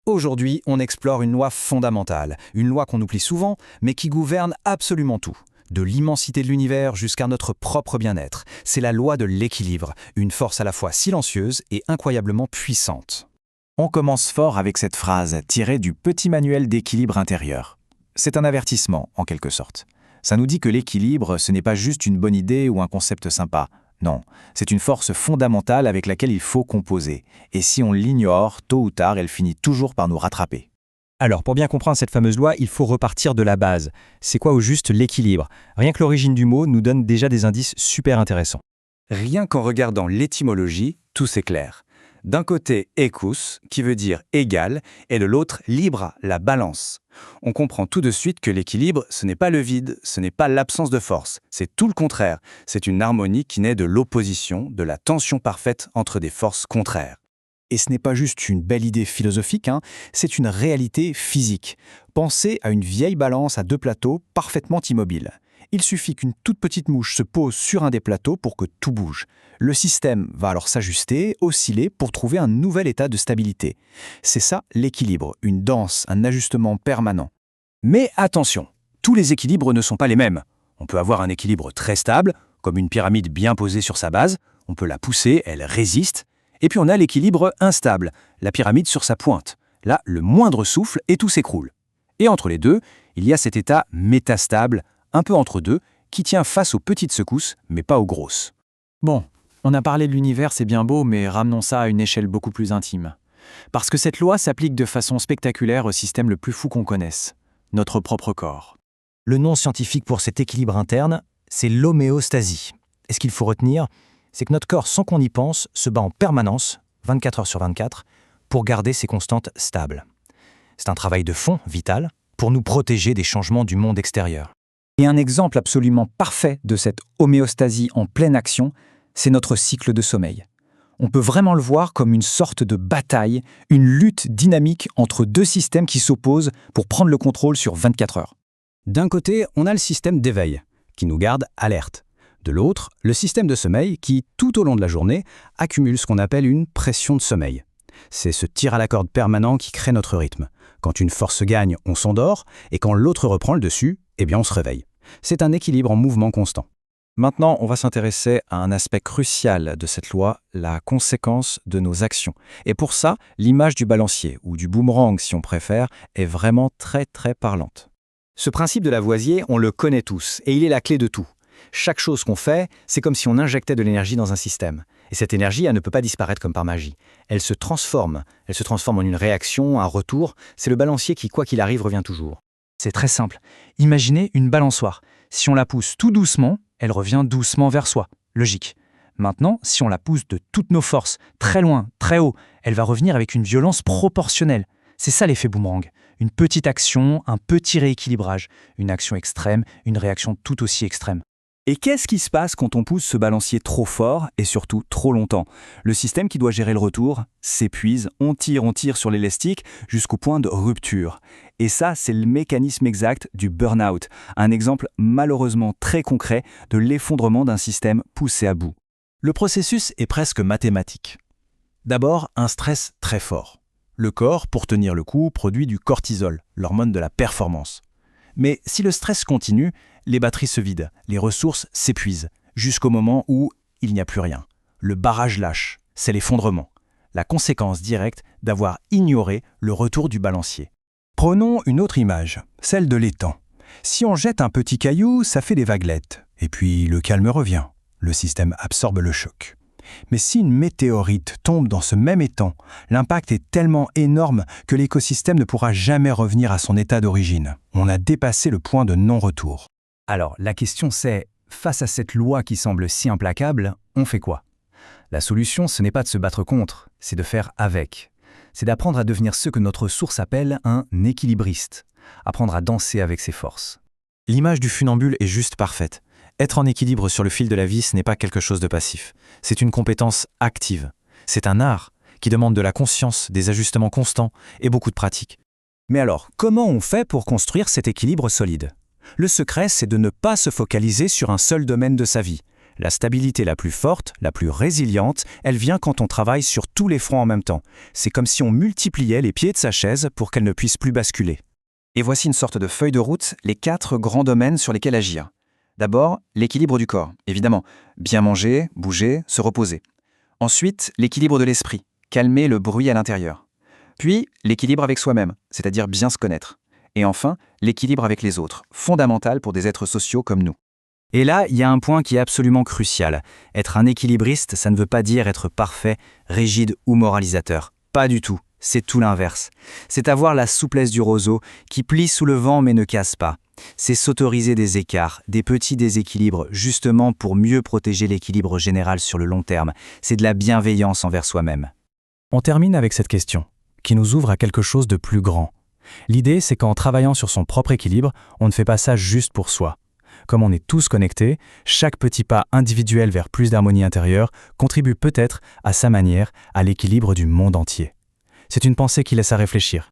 Aujourd'hui, on explore une loi fondamentale, une loi qu'on oublie souvent, mais qui gouverne absolument tout. De l'immensité de l'univers jusqu'à notre propre bien-être. C'est la loi de l'équilibre, une force à la fois silencieuse et incroyablement puissante. On commence fort avec cette phrase tirée du petit manuel d'équilibre intérieur. C'est un avertissement, en quelque sorte. Ça nous dit que l'équilibre, ce n'est pas juste une bonne idée ou un concept sympa. Non, c'est une force fondamentale avec laquelle il faut composer. Et si on l'ignore, tôt ou tard, elle finit toujours par nous rattraper. Alors, pour bien comprendre cette fameuse loi, il faut repartir de la base. C'est quoi au juste l'équilibre? Rien que l'origine du mot nous donne déjà des indices super intéressants. Rien qu'en regardant l'étymologie, tout s'éclaire. D'un côté, ekous, qui veut dire égal, et de l'autre, libra, la balance. On comprend tout de suite que l'équilibre, ce n'est pas le vide, ce n'est pas l'absence de force, c'est tout le contraire. C'est une harmonie qui naît de l'opposition, de la tension parfaite entre des forces contraires. Et ce n'est pas juste une belle idée philosophique, c'est une réalité physique. Pensez à une vieille balance à deux plateaux parfaitement immobiles. Il suffit qu'une toute petite mouche se pose sur un des plateaux pour que tout bouge. Le système va alors s'ajuster, osciller pour trouver un nouvel état de stabilité. C'est ça l'équilibre, une danse, un ajustement permanent. Mais attention, tous les équilibres ne sont pas les mêmes. On peut avoir un équilibre très stable, comme une pyramide bien posée sur sa base, on peut la pousser, elle résiste. Et puis on a l'équilibre instable, la pyramide sur sa pointe. Là, le moindre souffle et tout s'écroule. Et entre les deux, il y a cet état métastable, un peu entre deux, qui tient face aux petites secousses, mais pas aux grosses. Bon, on a parlé de l'univers, c'est bien beau, mais ramenons ça à une échelle beaucoup plus intime. Parce que cette loi s'applique de façon spectaculaire au système le plus fou qu'on connaisse, notre propre corps. Le nom scientifique pour cet équilibre interne, c'est l'homéostasie. Et ce qu'il faut retenir, c'est que notre corps, sans qu'on y pense, se bat en permanence, 24 heures sur 24, pour garder ses constantes stables. C'est un travail de fond, vital, pour nous protéger des changements du monde extérieur. Et un exemple absolument parfait de cette homéostasie en pleine action, c'est notre cycle de sommeil. On peut vraiment le voir comme une sorte de bataille, une lutte dynamique entre deux systèmes qui s'opposent pour prendre le contrôle sur 24 heures. D'un côté, on a le système d'éveil, qui nous garde alertes. De l'autre, le système de sommeil qui, tout au long de la journée, accumule ce qu'on appelle une pression de sommeil. C'est ce tir à la corde permanent qui crée notre rythme. Quand une force gagne, on s'endort, et quand l'autre reprend le dessus, on se réveille. C'est un équilibre en mouvement constant. Maintenant, on va s'intéresser à un aspect crucial de cette loi, la conséquence de nos actions. Et pour ça, l'image du balancier, ou du boomerang si on préfère, est vraiment très très parlante. Ce principe de Lavoisier, on le connaît tous, et il est la clé de tout. Chaque chose qu'on fait, c'est comme si on injectait de l'énergie dans un système. Et cette énergie, elle ne peut pas disparaître comme par magie. Elle se transforme en une réaction, un retour. C'est le balancier qui, quoi qu'il arrive, revient toujours. C'est très simple. Imaginez une balançoire. Si on la pousse tout doucement, elle revient doucement vers soi. Logique. Maintenant, si on la pousse de toutes nos forces, très loin, très haut, elle va revenir avec une violence proportionnelle. C'est ça l'effet boomerang. Une petite action, un petit rééquilibrage. Une action extrême, une réaction tout aussi extrême. Et qu'est-ce qui se passe quand on pousse ce balancier trop fort et surtout trop longtemps? Le système qui doit gérer le retour s'épuise, on tire sur l'élastique jusqu'au point de rupture. Et ça, c'est le mécanisme exact du burn-out, un exemple malheureusement très concret de l'effondrement d'un système poussé à bout. Le processus est presque mathématique. D'abord, un stress très fort. Le corps, pour tenir le coup, produit du cortisol, l'hormone de la performance. Mais si le stress continue, les batteries se vident, les ressources s'épuisent, jusqu'au moment où il n'y a plus rien. Le barrage lâche, c'est l'effondrement. La conséquence directe d'avoir ignoré le retour du balancier. Prenons une autre image, celle de l'étang. Si on jette un petit caillou, ça fait des vaguelettes. Et puis le calme revient. Le système absorbe le choc. Mais si une météorite tombe dans ce même étang, l'impact est tellement énorme que l'écosystème ne pourra jamais revenir à son état d'origine. On a dépassé le point de non-retour. Alors, la question c'est, face à cette loi qui semble si implacable, on fait quoi? La solution, ce n'est pas de se battre contre, c'est de faire avec. C'est d'apprendre à devenir ce que notre source appelle un équilibriste. Apprendre à danser avec ses forces. L'image du funambule est juste parfaite. Être en équilibre sur le fil de la vie, ce n'est pas quelque chose de passif. C'est une compétence active. C'est un art qui demande de la conscience, des ajustements constants et beaucoup de pratique. Mais alors, comment on fait pour construire cet équilibre solide? Le secret, c'est de ne pas se focaliser sur un seul domaine de sa vie. La stabilité la plus forte, la plus résiliente, elle vient quand on travaille sur tous les fronts en même temps. C'est comme si on multipliait les pieds de sa chaise pour qu'elle ne puisse plus basculer. Et voici une sorte de feuille de route, les 4 grands domaines sur lesquels agir. D'abord, l'équilibre du corps, évidemment. Bien manger, bouger, se reposer. Ensuite, l'équilibre de l'esprit, calmer le bruit à l'intérieur. Puis, l'équilibre avec soi-même, c'est-à-dire bien se connaître. Et enfin, l'équilibre avec les autres, fondamental pour des êtres sociaux comme nous. Et là, il y a un point qui est absolument crucial. Être un équilibriste, ça ne veut pas dire être parfait, rigide ou moralisateur. Pas du tout. C'est tout l'inverse. C'est avoir la souplesse du roseau qui plie sous le vent mais ne casse pas. C'est s'autoriser des écarts, des petits déséquilibres, justement pour mieux protéger l'équilibre général sur le long terme. C'est de la bienveillance envers soi-même. On termine avec cette question, qui nous ouvre à quelque chose de plus grand. L'idée, c'est qu'en travaillant sur son propre équilibre, on ne fait pas ça juste pour soi. Comme on est tous connectés, chaque petit pas individuel vers plus d'harmonie intérieure contribue peut-être, à sa manière, à l'équilibre du monde entier. C'est une pensée qui laisse à réfléchir.